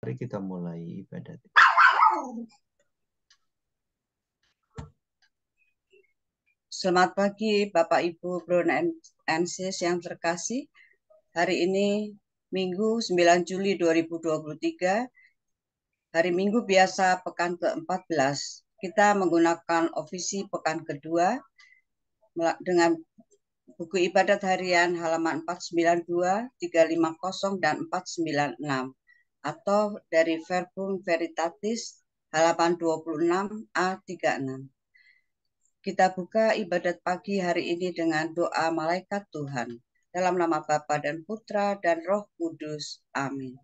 Mari kita mulai ibadat. Selamat pagi Bapak Ibu Bro and Sis yang terkasih. Hari ini Minggu 9 Juli 2023, hari Minggu biasa pekan ke-14. Kita menggunakan ofisi pekan kedua dengan buku ibadat harian halaman 492, 350, dan 496. Atau dari Verbum Veritatis halaman 26A36. Kita buka ibadat pagi hari ini dengan doa malaikat Tuhan. Dalam nama Bapa dan Putra dan Roh Kudus. Amin.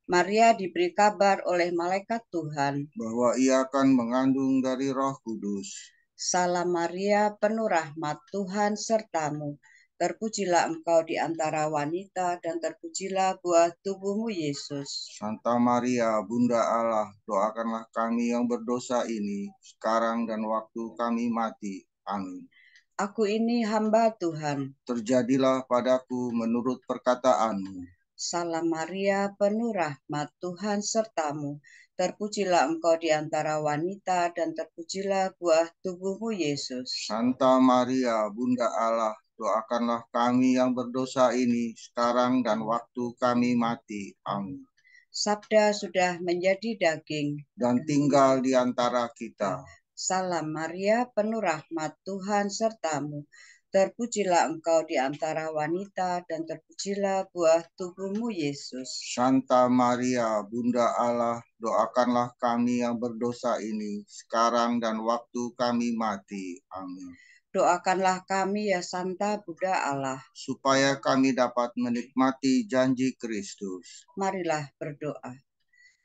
Maria diberi kabar oleh malaikat Tuhan bahwa ia akan mengandung dari Roh Kudus. Salam Maria, penuh rahmat, Tuhan sertamu. Terpujilah engkau di antara wanita dan terpujilah buah tubuhmu Yesus. Santa Maria, Bunda Allah, doakanlah kami yang berdosa ini, sekarang dan waktu kami mati. Amin. Aku ini hamba Tuhan. Terjadilah padaku menurut perkataanmu. Salam Maria, penuh rahmat, Tuhan sertamu. Terpujilah engkau di antara wanita dan terpujilah buah tubuhmu Yesus. Santa Maria, Bunda Allah, doakanlah kami yang berdosa ini, sekarang dan waktu kami mati. Amin. Sabda sudah menjadi daging dan tinggal di antara kita. Salam Maria, penuh rahmat, Tuhan sertamu. Terpujilah engkau di antara wanita dan terpujilah buah tubuhmu Yesus. Santa Maria, Bunda Allah, doakanlah kami yang berdosa ini, sekarang dan waktu kami mati. Amin. Doakanlah kami ya Santa Bunda Allah, supaya kami dapat menikmati janji Kristus. Marilah berdoa.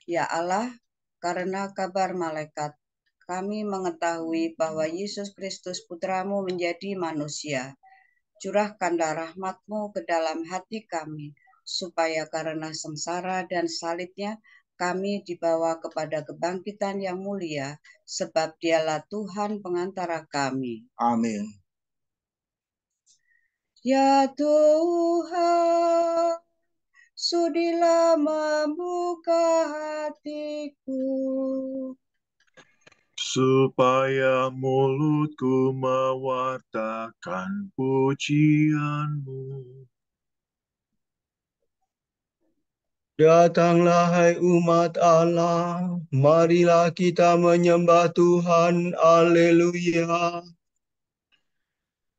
Ya Allah, karena kabar malaikat, kami mengetahui bahwa Yesus Kristus Putramu menjadi manusia. Curahkanlah rahmat-Mu ke dalam hati kami, supaya karena sengsara dan salibnya, kami dibawa kepada kebangkitan yang mulia, sebab Dialah Tuhan pengantara kami. Amin. Ya Tuhan, sudilah membuka hatiku, supaya mulutku mewartakan pujian-Mu. Datanglah hai umat Allah, marilah kita menyembah Tuhan, Haleluya.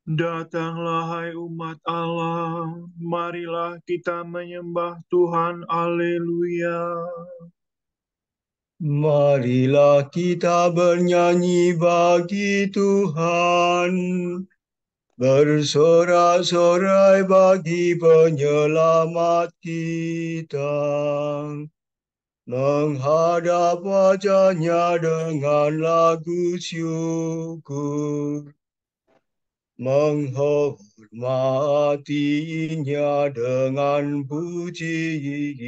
Datanglah hai umat Allah, marilah kita menyembah Tuhan, Haleluya. Marilah kita bernyanyi bagi Tuhan, bersorak-sorai bagi penyelamat kita, menghadap wajah-Nya dengan lagu syukur, menghormatinya dengan pujian.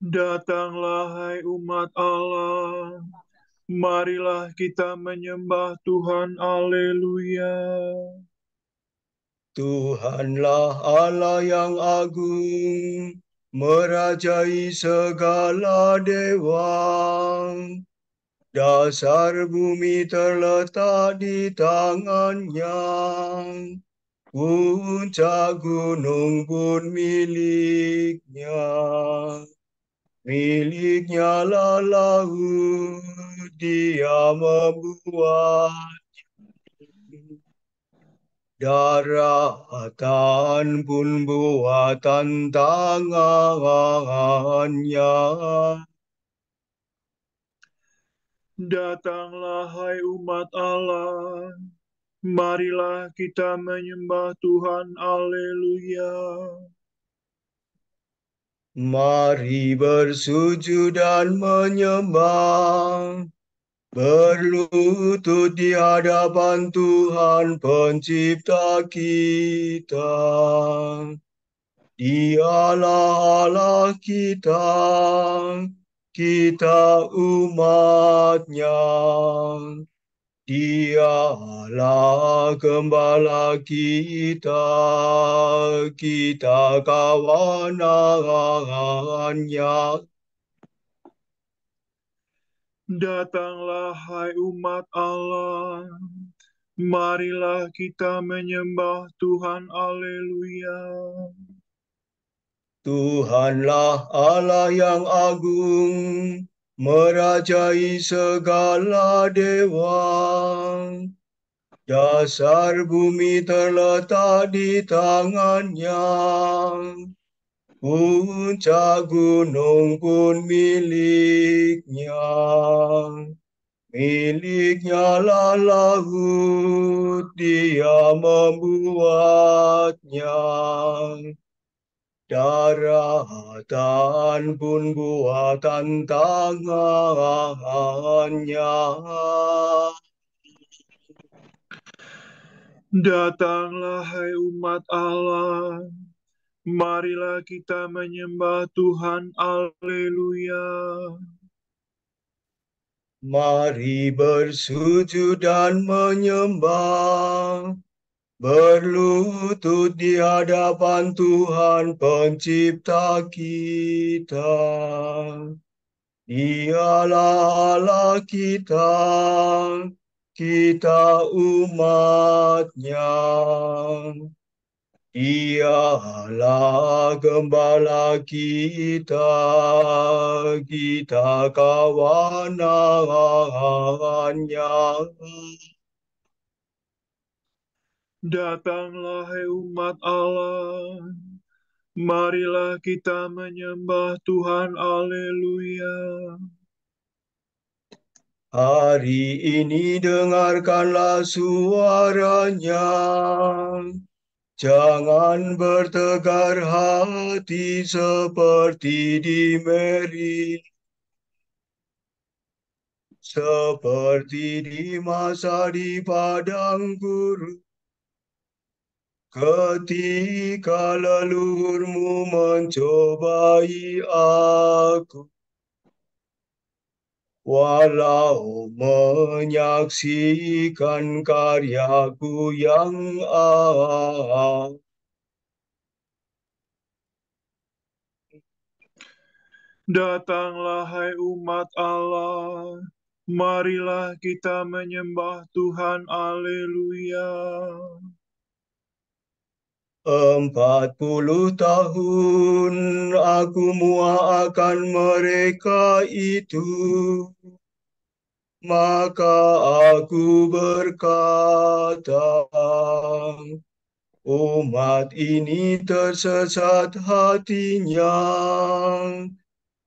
Datanglah hai umat Allah, marilah kita menyembah Tuhan, Haleluya. Tuhanlah Allah yang agung, merajai segala dewa. Dasar bumi terletak di tangan-Nya, puncak gunung pun milik-Nya. Milik-Nya lah laut, Dia membuat daratan pun buatan tangan-Nya. Datanglah hai umat Allah, marilah kita menyembah Tuhan, Haleluya. Mari bersujud dan menyembah, berlutut di hadapan Tuhan Pencipta kita. Dialah Allah kita, kita umat-Nya. Dialah gembala kita, kita kawanannya. Datanglah hai umat Allah, marilah kita menyembah Tuhan. Alleluia. Tuhanlah Allah yang agung, merajai segala dewa. Dasar bumi terletak di tangannya, puncak gunung pun miliknya. Miliknya lah laut, dia membuatnya. Daratan pun buatan tangannya. Datanglah hai umat Allah, marilah kita menyembah Tuhan. Alleluia. Mari bersujud dan menyembah, berlutut di hadapan Tuhan Pencipta kita. Dialah Allah kita, kita umatnya. Dialah gembala kita, kita kawanannya. Datanglah hai umat Allah, marilah kita menyembah Tuhan. Alleluia. Hari ini dengarkanlah suaranya. Jangan bertegar hati seperti di Meri, seperti di masa di padang gurun, ketika leluhurmu mencobai aku. Walau menyaksikan karyaku yang Datanglah hai umat Allah, marilah kita menyembah Tuhan. Alleluia. 40 tahun aku muakan mereka itu, maka aku berkata, umat ini tersesat hatinya,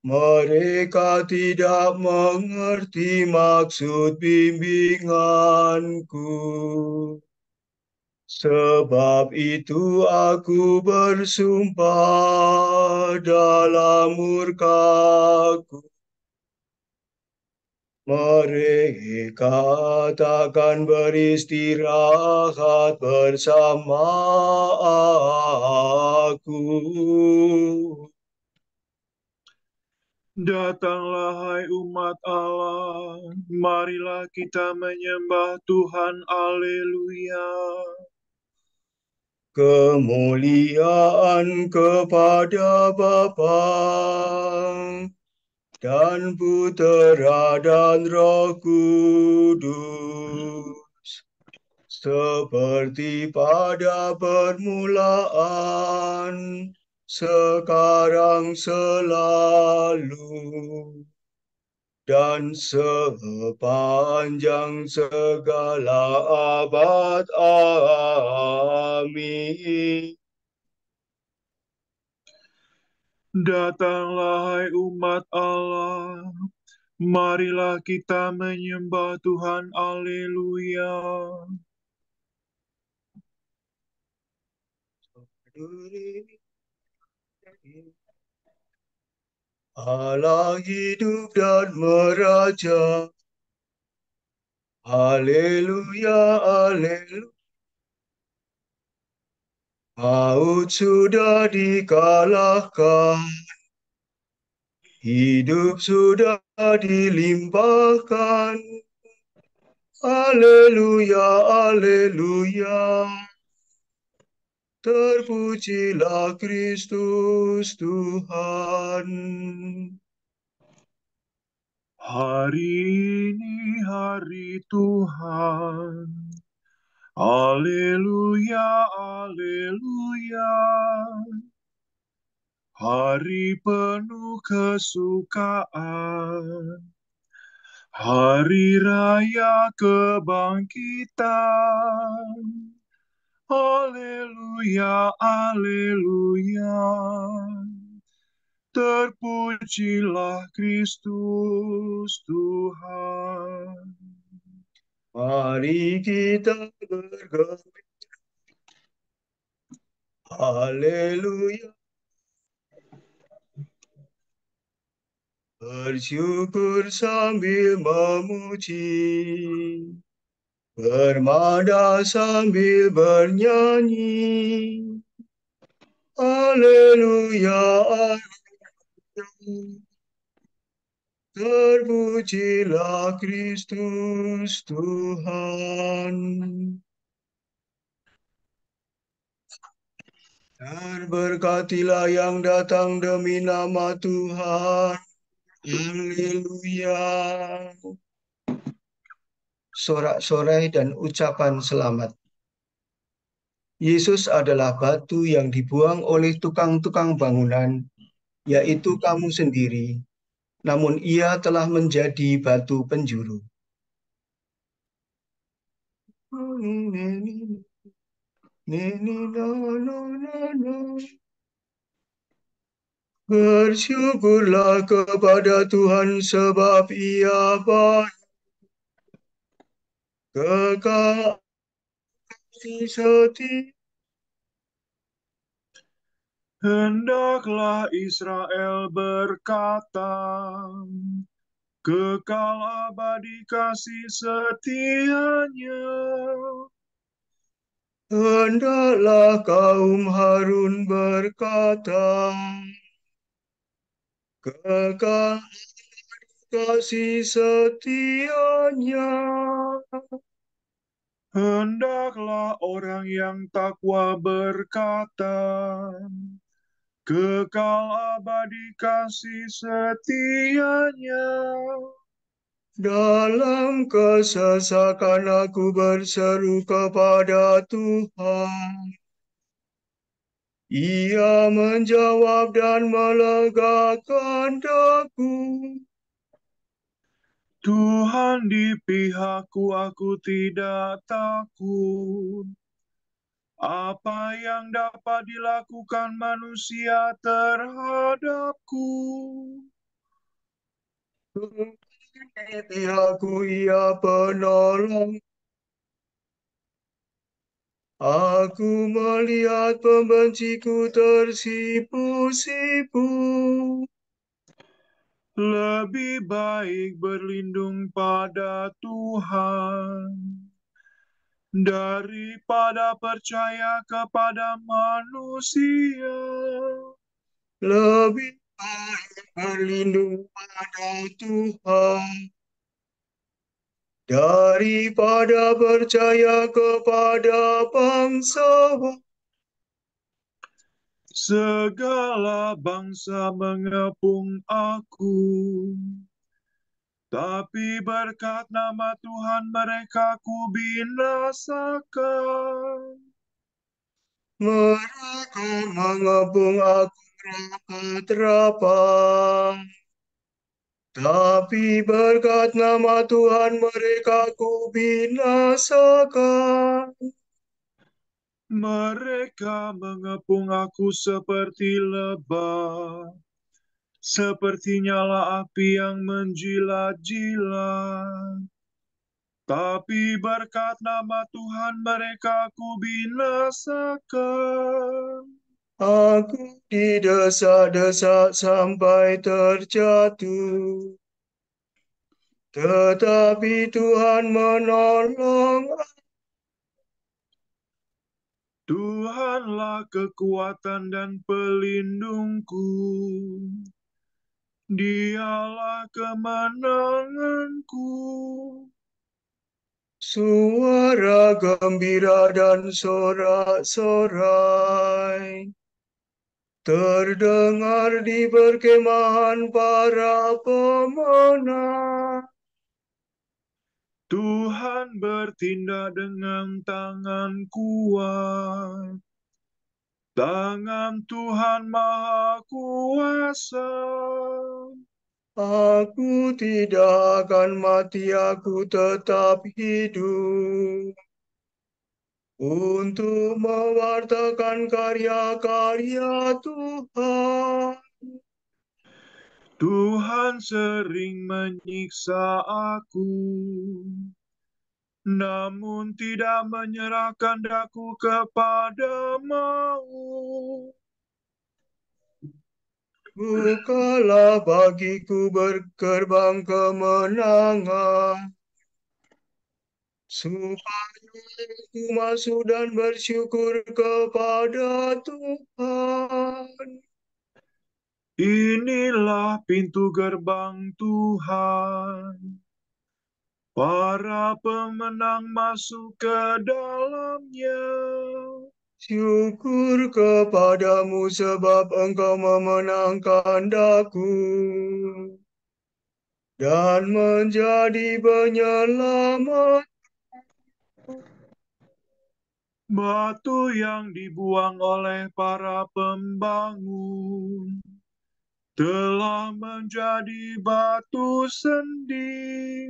mereka tidak mengerti maksud bimbinganku. Sebab itu aku bersumpah dalam murkaku, mereka takkan beristirahat bersama aku. Datanglah hai umat Allah, marilah kita menyembah Tuhan. Alleluia. Kemuliaan kepada Bapa dan Putera dan Roh Kudus, seperti pada permulaan, sekarang, selalu, dan sepanjang segala abad. Amin. Datanglah hai umat Allah, marilah kita menyembah Tuhan. Alleluia. Allah hidup dan meraja. Haleluya, haleluya. Maut sudah dikalahkan, hidup sudah dilimpahkan. Haleluya, haleluya. Terpujilah Kristus Tuhan. Hari ini hari Tuhan. Haleluya, haleluya. Hari penuh kesukaan. Hari raya kebangkitan. Haleluya, haleluya. Terpujilah Kristus Tuhan. Mari kita bergembira. Haleluya. Bersyukur sambil memuji. Bermada sambil bernyanyi. Haleluya, haleluya. Terpujilah Kristus Tuhan. Terberkatilah yang datang demi nama Tuhan. Haleluya. Sorak-sorai dan ucapan selamat. Yesus adalah batu yang dibuang oleh tukang-tukang bangunan, yaitu kamu sendiri. Namun ia telah menjadi batu penjuru. Bersyukurlah kepada Tuhan sebab Ia baik. Kekal setia. Hendaklah Israel berkata, kekal abadi kasih setianya. Hendaklah kaum Harun berkata, kekal kasih setianya. Hendaklah orang yang takwa berkata, kekal abadi kasih setianya. Dalam kesesakan aku berseru kepada Tuhan. Ia menjawab dan melegakan daku. Tuhan di pihakku, aku tidak takut. Apa yang dapat dilakukan manusia terhadapku? Di pihakku ia penolong. Aku melihat pembenciku tersipu-sipu. Lebih baik berlindung pada Tuhan daripada percaya kepada manusia. Lebih baik berlindung pada Tuhan daripada percaya kepada bangsawan. Segala bangsa mengepung aku, tapi berkat nama Tuhan mereka ku binasakan. Mereka mengepung aku rapat-rapat, tapi berkat nama Tuhan mereka ku binasakan. Mereka mengepung aku seperti lebah, seperti nyala api yang menjilat-jilat. Tapi berkat nama Tuhan mereka ku binasakan. Aku didesak-desak sampai terjatuh, tetapi Tuhan menolong. Tuhanlah kekuatan dan pelindungku. Dialah kemenanganku. suara gembira dan sorak-sorai terdengar di perkemahan para pemenang. Tuhan bertindak dengan tangan kuat. Tangan Tuhan Maha Kuasa. Aku tidak akan mati, aku tetap hidup untuk mewartakan karya-karya Tuhan. Tuhan sering menyiksa aku, namun tidak menyerahkan daku kepada maut. Bukalah bagiku gerbang kemenangan, supaya aku masuk dan bersyukur kepada Tuhan. Inilah pintu gerbang Tuhan. Para pemenang masuk ke dalamnya. Syukur kepadamu sebab engkau memenangkan daku dan menjadi penyelamat. Batu yang dibuang oleh para pembangun telah menjadi batu sendi.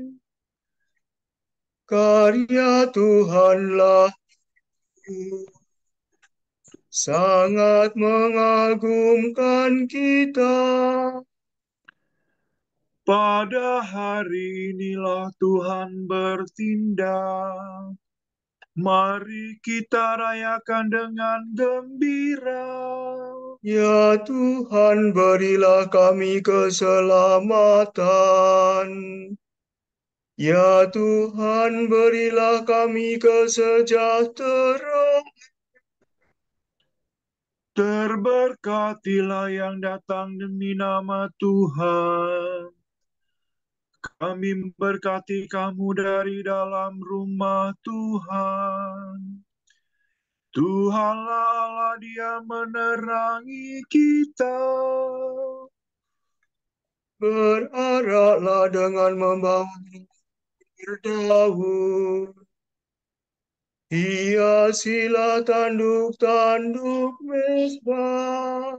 Karya Tuhanlah sangat mengagumkan kita. Pada hari inilah Tuhan bertindak. Mari kita rayakan dengan gembira. Ya Tuhan, berilah kami keselamatan. Ya Tuhan, berilah kami kesejahteraan. Terberkatilah yang datang demi nama Tuhan. Kami memberkati kamu dari dalam rumah Tuhan. Tuhanlah Allah, Dia menerangi kita. Beraraklah dengan membawa berdaun. Hiasilah tanduk-tanduk mezbah.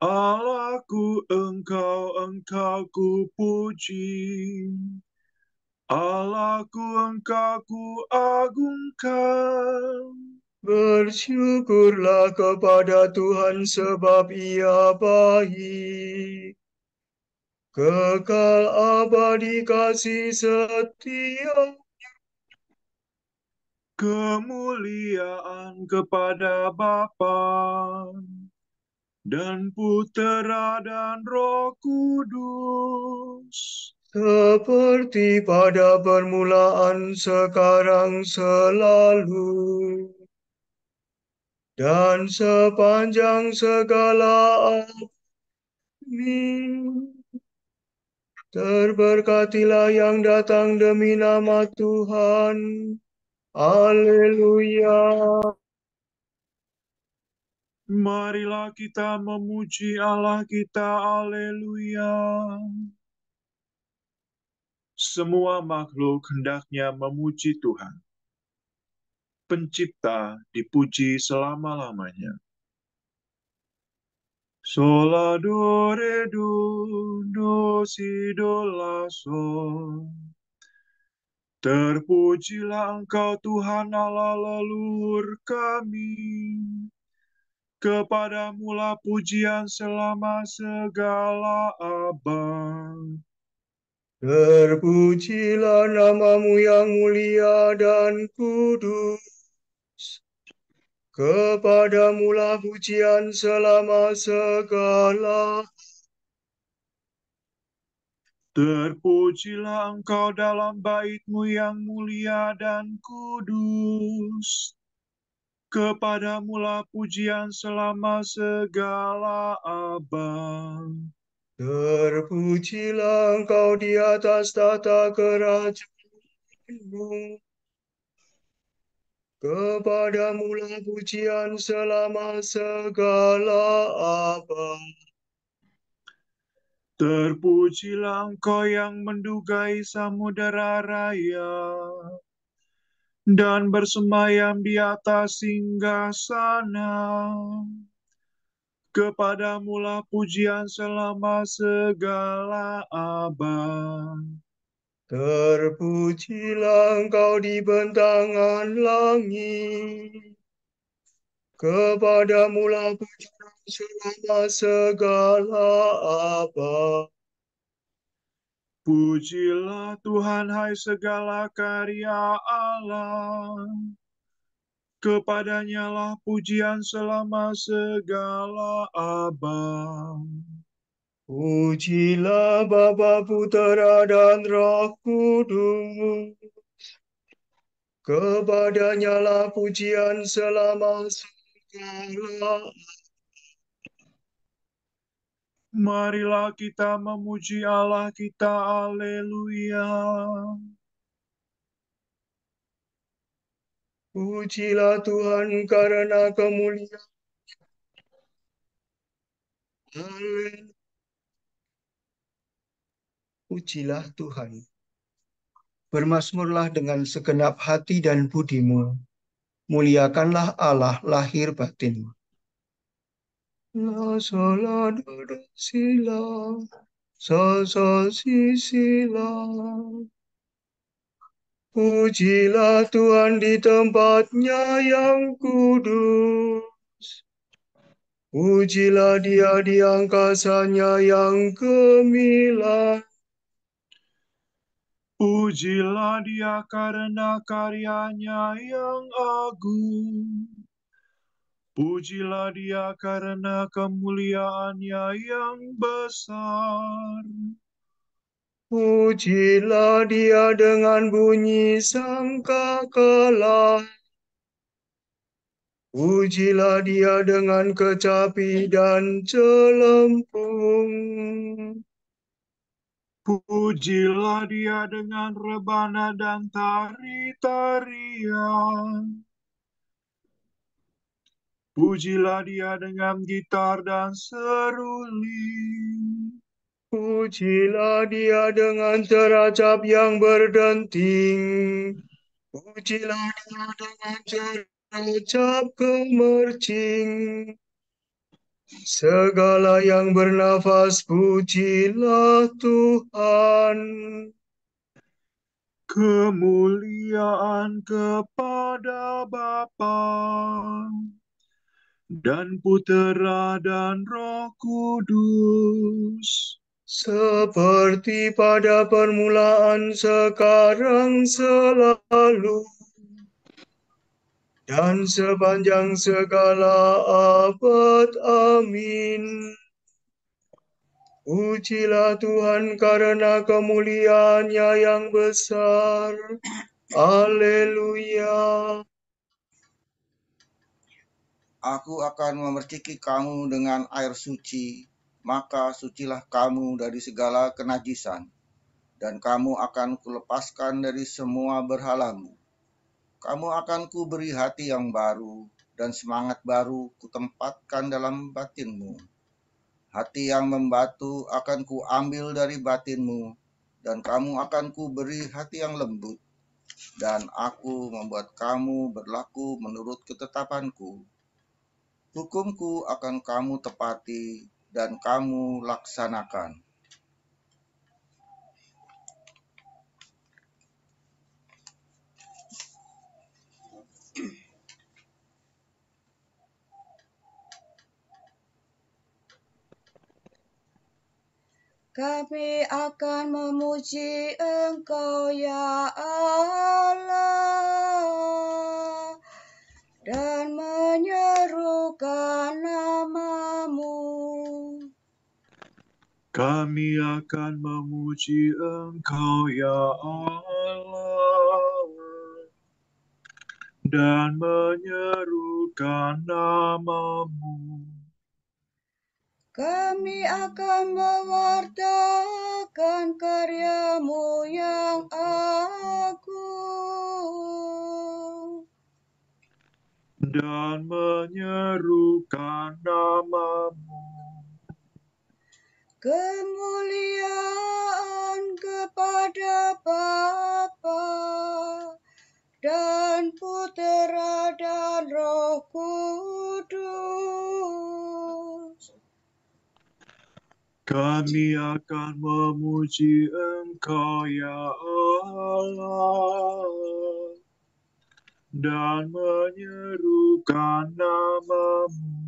Allahku, engkau ku puji. Allahku, engkau ku agungkan. Bersyukurlah kepada Tuhan sebab Ia baik. Kekal abadi kasih setia. Kemuliaan kepada Bapa dan Putera dan Roh Kudus. Seperti pada permulaan, sekarang, selalu, dan sepanjang segala amin. Terberkatilah yang datang demi nama Tuhan. Haleluya. Marilah kita memuji Allah kita. Haleluya. Semua makhluk hendaknya memuji Tuhan. Pencipta dipuji selama-lamanya. Sola do re do si do la sol. Terpujilah Engkau Tuhan Allah leluhur kami. Kepadamulah pujian selama segala abad. Terpujilah namamu yang mulia dan kudus. Kepadamulah pujian selama segala. Terpujilah Engkau dalam bait-Mu yang mulia dan kudus. Kepadamulah pujian selama segala abad. Terpujilah Engkau di atas tata kerajaan. Kepadamulah pujian selama segala abad. Terpujilah Engkau yang mendugai samudera raya dan bersemayam di atas singgasana. Kepadamulah pujian selama segala abad. Terpujilah Engkau di bentangan langit. Kepadamulah pujian selama segala abad. Pujilah Tuhan, hai segala karya Allah. Kepadanya lah pujian selama segala abad. Pujilah Bapa, Putera, dan Roh Kudus. Kepadanya lah pujian selama segala. Marilah kita memuji Allah kita, haleluya. Pujilah Tuhan karena kemuliaan. Haleluya. Pujilah Tuhan. Bermasmurlah dengan segenap hati dan budimu. Muliakanlah Allah lahir batin. La sola do do si la, sol sol si la. Pujilah Tuhan di tempatnya yang kudus. Pujilah Dia di angkasanya yang gemilang. Pujilah Dia karena karyanya yang agung. Pujilah Dia karena kemuliaannya yang besar. Pujilah Dia dengan bunyi sangkakala. Pujilah Dia dengan kecapi dan celempung. Pujilah Dia dengan rebana dan tari-tarian. Pujilah Dia dengan gitar dan seruling. Pujilah Dia dengan teracap yang berdenting. Pujilah Dia dengan teracap gemercing. Segala yang bernafas, pujilah Tuhan. Kemuliaan kepada Bapa dan Putera dan Roh Kudus. Seperti pada permulaan, sekarang, selalu, dan sepanjang segala abad. Amin. Pujilah Tuhan karena kemuliaannya yang besar. Haleluya. Aku akan memerciki kamu dengan air suci, maka sucilah kamu dari segala kenajisan, dan kamu akan kulepaskan dari semua berhalamu. Kamu akan kuberi hati yang baru, dan semangat baru kutempatkan dalam batinmu. Hati yang membatu akan kuambil dari batinmu, dan kamu akan kuberi hati yang lembut, dan aku membuat kamu berlaku menurut ketetapanku. Hukumku akan kamu tepati dan kamu laksanakan. Kami akan memuji Engkau ya Allah dan menyerukan nama-Mu. Kami akan memuji Engkau ya Allah dan menyerukan nama-Mu. Kami akan mewartakan karya-Mu yang agung dan menyerukan nama-Mu. Kemuliaan kepada Bapa dan Putera dan Roh Kudus. Kami akan memuji Engkau ya Allah dan menyerukan nama-Mu.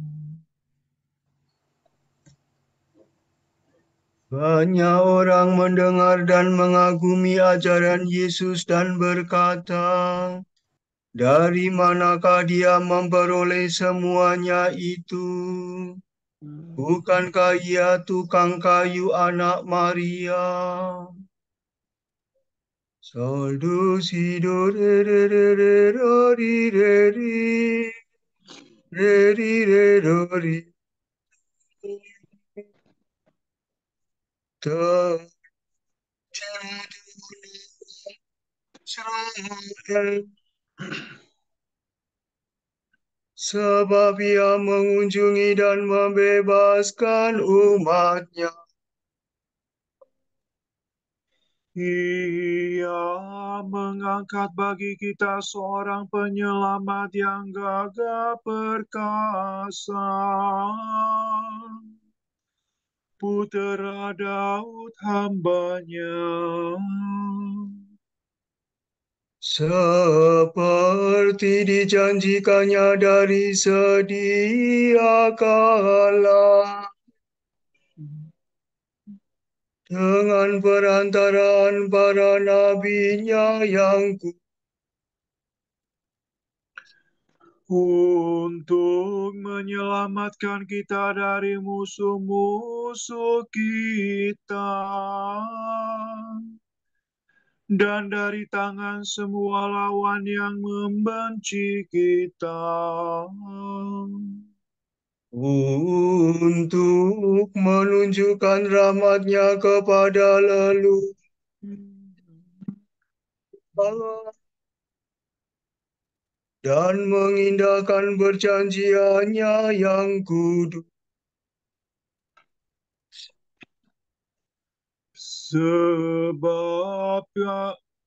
Banyak orang mendengar dan mengagumi ajaran Yesus dan berkata, "Dari manakah Dia memperoleh semuanya itu? Bukankah Ia tukang kayu anak Maria?" Sol, do, si, do, re, re, re, re, ro, ri, re, ri. Re, ri, re, ro, ri. Do, Israel. Sebab Ia mengunjungi dan membebaskan umat-Nya. Ia mengangkat bagi kita seorang penyelamat yang gagah perkasa, Putera Daud hamba-Nya. Seperti dijanjikannya dari sedia kala, dengan perantaraan para nabi-Nya yang untuk menyelamatkan kita dari musuh-musuh kita dan dari tangan semua lawan yang membenci kita, untuk menunjukkan rahmat-Nya kepada leluhur dan mengindahkan perjanjian-Nya yang kudus. sebab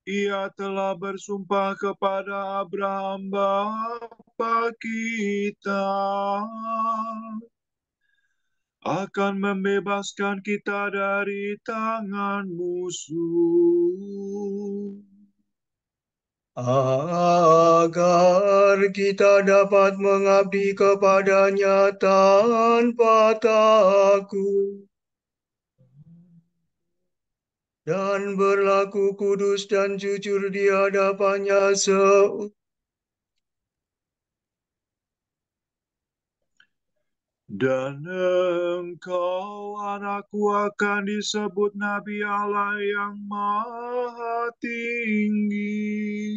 Ia telah bersumpah kepada Abraham bapa kita akan membebaskan kita dari tangan musuh, agar kita dapat mengabdi kepada-Nya tanpa takut dan berlaku kudus dan jujur di hadapan-Nya dan engkau anakku akan disebut Nabi Allah yang Maha Tinggi,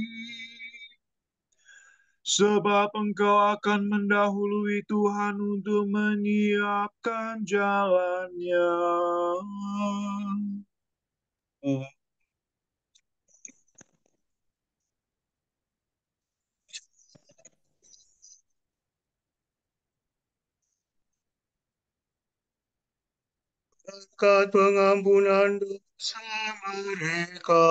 sebab engkau akan mendahului Tuhan untuk menyiapkan jalan-Nya. berkat pengampunan dosa mereka.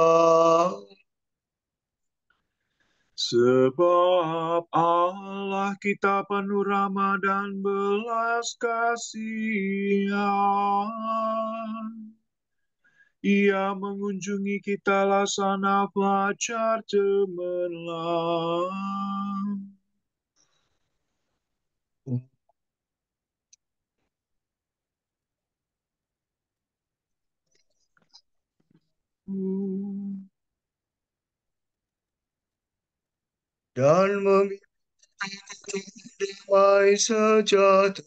Sebab Allah kita penuh rahmat dan belas kasihan. Ia mengunjungi kita laksana fajar cemerlang. Dan memiliki damai sejahtera.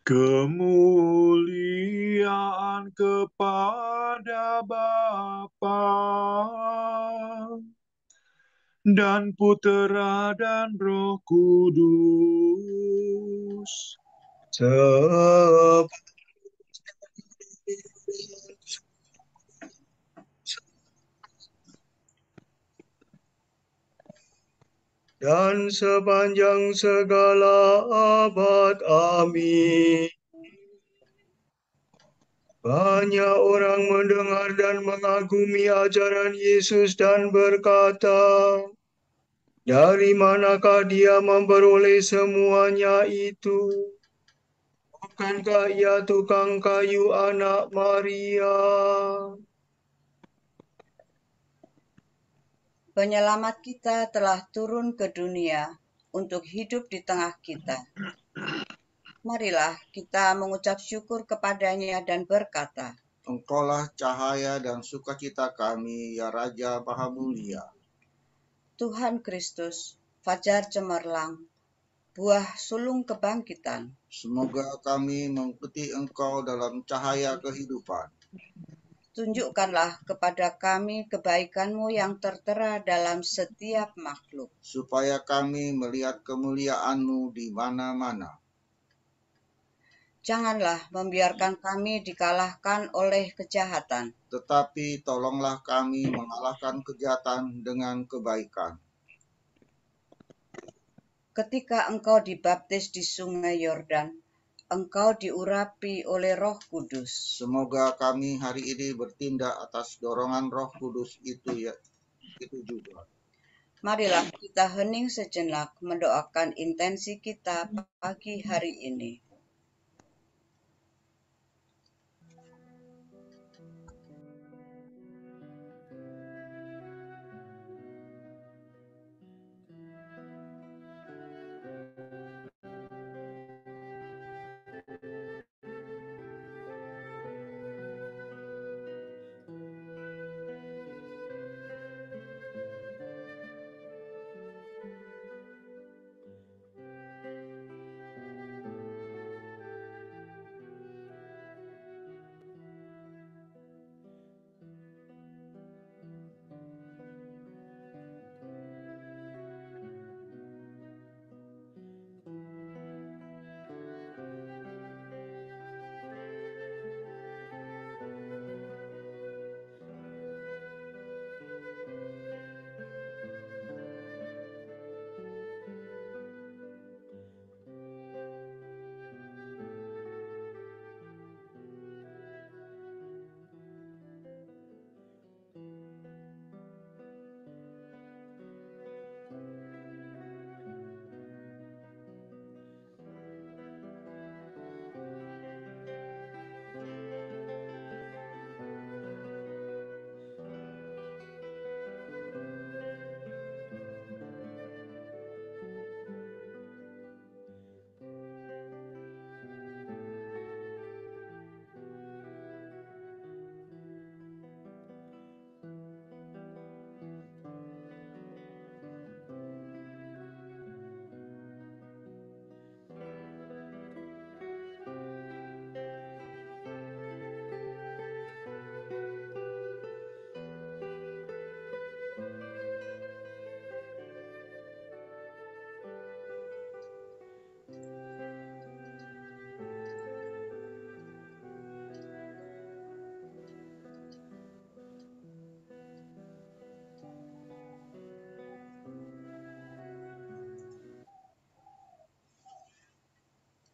Kemuliaan kepada Bapa dan Putera dan Roh Kudus. dan sepanjang segala abad. Amin. Banyak orang mendengar dan mengagumi ajaran Yesus dan berkata, "Dari manakah dia memperoleh semuanya itu? Bukankah ia tukang kayu anak Maria?" Penyelamat kita telah turun ke dunia untuk hidup di tengah kita. Marilah kita mengucap syukur kepadanya dan berkata, Engkaulah cahaya dan sukacita kami, ya Raja Maha Mulia. Tuhan Kristus, fajar cemerlang, buah sulung kebangkitan. Semoga kami mengikuti Engkau dalam cahaya kehidupan. Tunjukkanlah kepada kami kebaikan-Mu yang tertera dalam setiap makhluk. Supaya kami melihat kemuliaan-Mu di mana-mana. Janganlah membiarkan kami dikalahkan oleh kejahatan, Tetapi tolonglah kami mengalahkan kejahatan dengan kebaikan. ketika Engkau dibaptis di sungai Yordan, Engkau diurapi oleh Roh Kudus. Semoga kami hari ini bertindak atas dorongan Roh Kudus itu juga. Marilah kita hening sejenak mendoakan intensi kita pagi hari ini.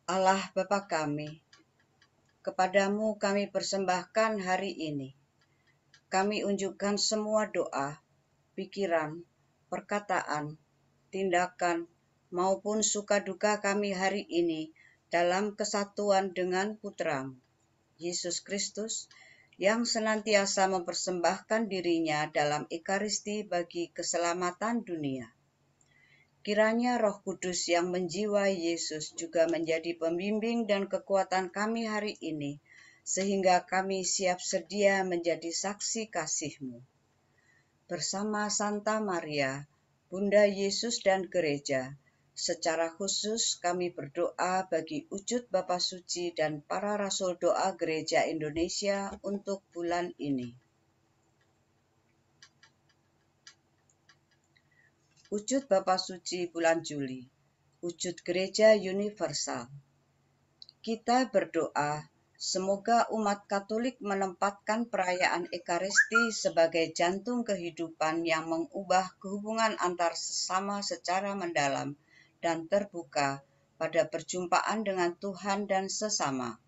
Allah Bapa kami, kepadamu kami persembahkan hari ini. Kami unjukkan semua doa, pikiran, perkataan, tindakan, maupun suka duka kami hari ini dalam kesatuan dengan Putra-Mu, Yesus Kristus, yang senantiasa mempersembahkan dirinya dalam Ekaristi bagi keselamatan dunia. Kiranya Roh Kudus yang menjiwai Yesus juga menjadi pembimbing dan kekuatan kami hari ini, sehingga kami siap sedia menjadi saksi kasih-Mu. Bersama Santa Maria, Bunda Yesus dan Gereja, secara khusus kami berdoa bagi wujud Bapa Suci dan para Rasul Doa Gereja Indonesia untuk bulan ini. Wujud Bapa Suci bulan Juli, wujud Gereja Universal. Kita berdoa Semoga umat Katolik menempatkan perayaan Ekaristi sebagai jantung kehidupan yang mengubah hubungan antar sesama secara mendalam dan terbuka pada perjumpaan dengan Tuhan dan sesama.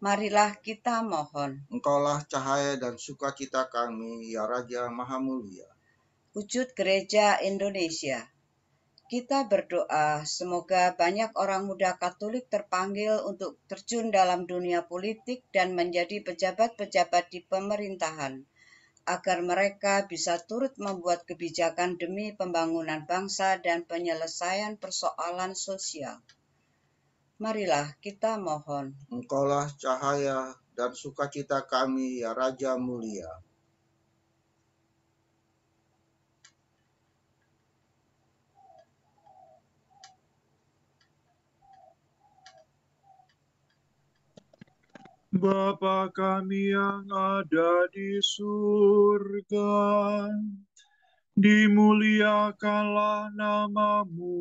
Marilah kita mohon. Engkaulah cahaya dan sukacita kami, ya Raja Maha Mulia. Wujud Gereja Indonesia. Kita berdoa semoga banyak orang muda Katolik terpanggil untuk terjun dalam dunia politik dan menjadi pejabat-pejabat di pemerintahan, agar mereka bisa turut membuat kebijakan demi pembangunan bangsa dan penyelesaian persoalan sosial. Marilah kita mohon. Engkaulah cahaya dan sukacita kami, ya Raja Mulia. Bapa kami yang ada di surga, dimuliakanlah namamu.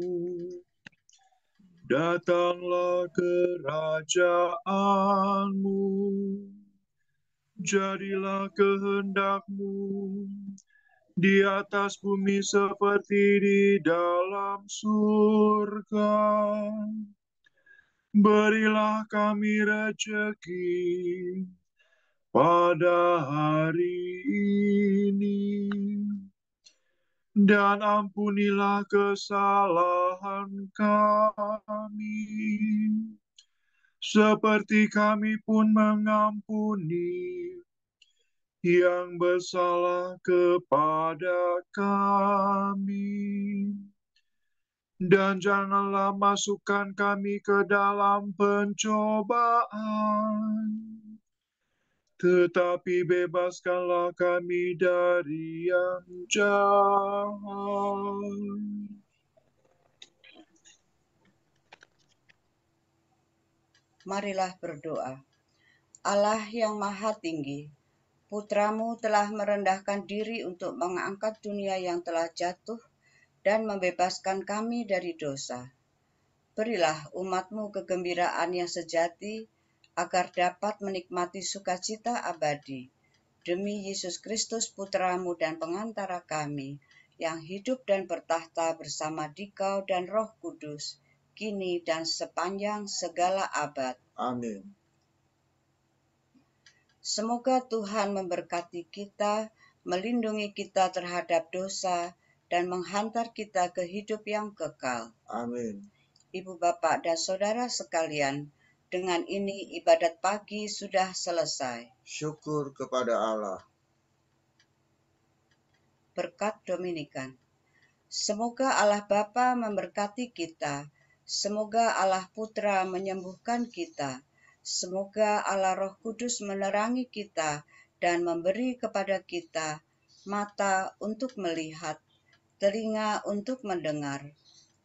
Datanglah kerajaanmu, jadilah kehendakmu di atas bumi seperti di dalam surga. Berilah kami rezeki pada hari ini, dan ampunilah kesalahan kami, seperti kami pun mengampuni yang bersalah kepada kami. Dan janganlah masukkan kami ke dalam pencobaan, tetapi bebaskanlah kami dari yang jahat. Marilah berdoa. Allah yang Maha Tinggi, Putramu telah merendahkan diri untuk mengangkat dunia yang telah jatuh dan membebaskan kami dari dosa. Berilah umat-Mu kegembiraan yang sejati, agar dapat menikmati sukacita abadi. Demi Yesus Kristus Putra-Mu dan pengantara kami, yang hidup dan bertahta bersama Dikau dan Roh Kudus, kini dan sepanjang segala abad. Amin. Semoga Tuhan memberkati kita, melindungi kita terhadap dosa, dan menghantar kita ke hidup yang kekal. Amin. Ibu, Bapak, dan Saudara sekalian, dengan ini ibadat pagi sudah selesai. Syukur kepada Allah. Berkat Dominikan. Semoga Allah Bapa memberkati kita, semoga Allah Putra menyembuhkan kita, semoga Allah Roh Kudus menerangi kita dan memberi kepada kita mata untuk melihat, telinga untuk mendengar,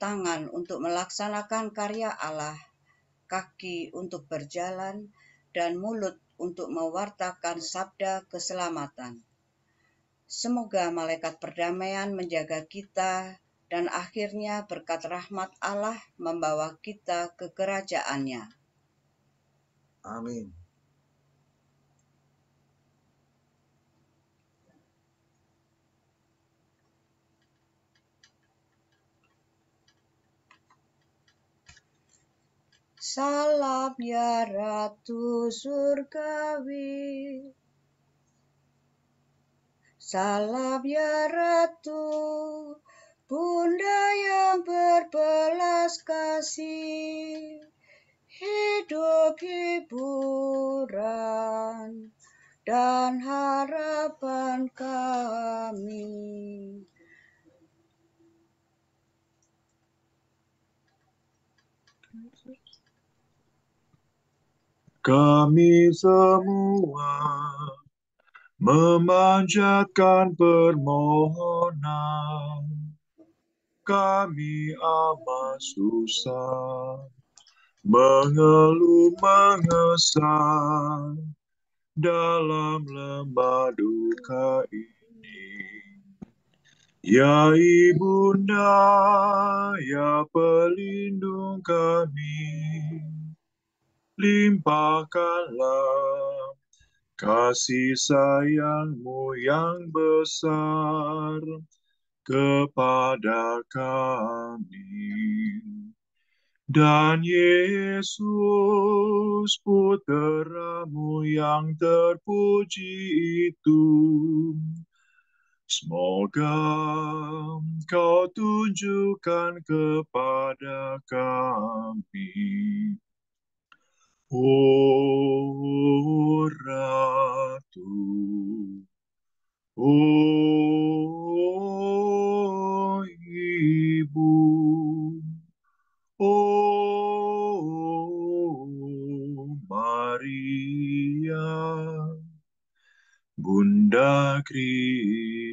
tangan untuk melaksanakan karya Allah, kaki untuk berjalan, dan mulut untuk mewartakan sabda keselamatan. Semoga malaikat perdamaian menjaga kita, dan akhirnya berkat rahmat Allah membawa kita ke kerajaan-Nya. Amin. Salam ya Ratu Surgawi, salam ya Ratu, Bunda yang berbelas kasih, hidup hiburan dan harapan kami. Kami semua memanjatkan permohonan. Kami amat susah, mengeluh mengesah dalam lembah duka ini. Ya Ibunda, ya pelindung kami, limpahkanlah kasih sayang-Mu yang besar kepada kami. Dan Yesus, Putra-Mu yang terpuji itu, semoga Kau tunjukkan kepada kami. Oh Ratu, oh Ibu, oh Maria, Bunda Kristus.